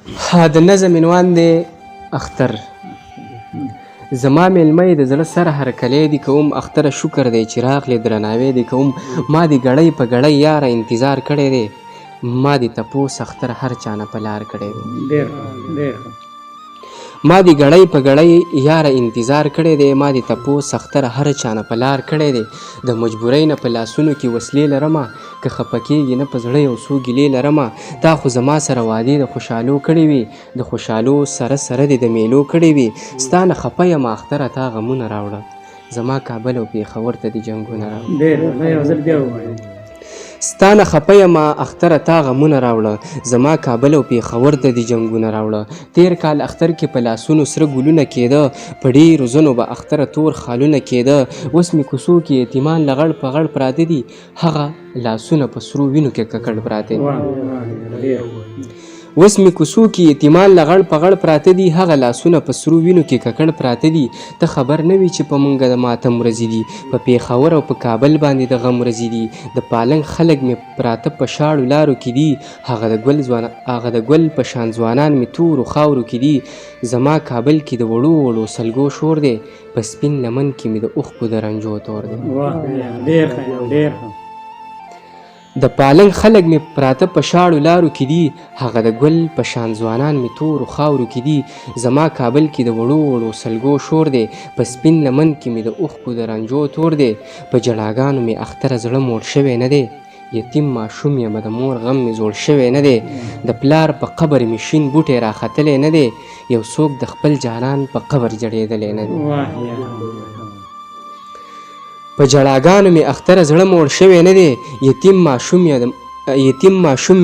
د نظم عنوان دی اختر. زما میلمه د زړه سره هرکلی دي کوم، اختره شکر دی چې راغلی درناوی دی کوم. ما د ګړی په ګړی یاره انتظار کړی دی، ما د تپوس اختر هر چا نه په لار کړی دی. ما د ګړی په ګړی یاره انتظار کړی دی، ما د تپوس اختر هر چا نه په لار کړی دی. د مجبورۍ نه په لاسونو کې وسلې لرمه، که خفه کېږي نه په زړه یو څو ګیلې لرمه. تا خو زما سره وعدې د خوشحالو کړې وي، د خوشحالو سره سره دې د میلو کړې وي. ستا نه خفه یم اختره تا غمونه راوړه، زما کابل او پېښور ته دې جنګونه راوړه. ستا نه خفه یم اختره تا غمونه راوړه، زما کابل او پېښور ته دې جنګونه راوړه. تېر کال اختر کې په لاسونو سره ګلونه کېده، په ډېرو ځنو به اختره تور خالونه کېده. اوس مې کوڅو کې یتیمان له غړ په غړ پراته دي، هغه لاسونه په سرو وینو کې ککړ پراته دي. اوس مې کوڅو کې یتیمان له غړ په غړ پراته دي، هغه لاسونه په سرو وینو کې ککړ پراته دي. ته خبر نه وي چې په مونږه د ماتم ورځې دي، په پېښور او په کابل باندې د غم ورځې دي. د پالنګ خلک مې پراته په شاړو لارو کې دي، هغه د ګل په شان ځوانان مې تورو خاورو کې دي. زما کابل کې د وړو وړو سلګو شور دی، په سپین لمن کې مې د اوښکو د رنجو تور دی. د پالنګ خلک مې پراته په شاړو لارو کې دي، هغه د ګل په شان ځوانان مې تورو خاورو کې دي. زما کابل کې د وړو وړو سلګو شور دی، په سپین لمن کې مې د اوښکو د رنجو تور دی. په جړاګانو مې اختره زړه موړ شوی نه دی، یتیم ماشوم یم د مور غم مې زوړ شوی نه دی. د پلار په قبر مې شین بوټی راختلی نه دی، یو څوک د خپل جانان په قبر جړېدلی نه دی. په جړاګانو مې اختره زړه موړ شوی نه دی، یتیم ماشوم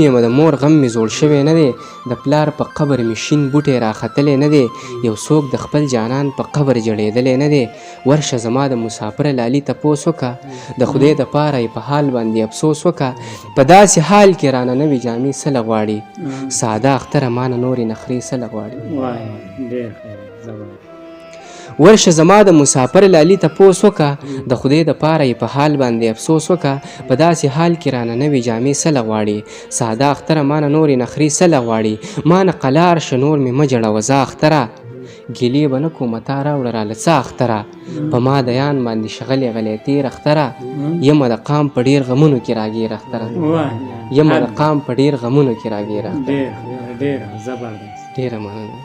یم د مور غم مې زوړ شوی نه دی. د پلار په قبر مې شین بوټی راختلی نه دی، یو څوک د خپل جانان په قبر جړېدلی نه دی. ورشه زما د مسافره لالي تپوس وکړه، د خدای دپاره یې په حال باندې افسوس وکړه. په داسې حال کې رانه نوې جامې څه له غواړي، ساده اختره مانه نورې نخرې څه له غواړي. ورشه زما د مسافر لالي تپوس وکړه، د خدای دپاره یې په حال باندې افسوس وکړه. په داسې حال کې رانه نوې جامې څه له غواړي، ساده اختره مانه نورې نخرې څه له غواړي. مانه قلار شه نور مې مه جړوه زه اختره، ګیلې به نه کومه تا راوړه راله څه اختره. په ما دیان باندې شغلې غلی تېر اختره، یمه د قام په ډېر غمونو کې راګیر اختره، یمه د قام په ډېر غمونو کې راګیر اختره. ډېره مننه.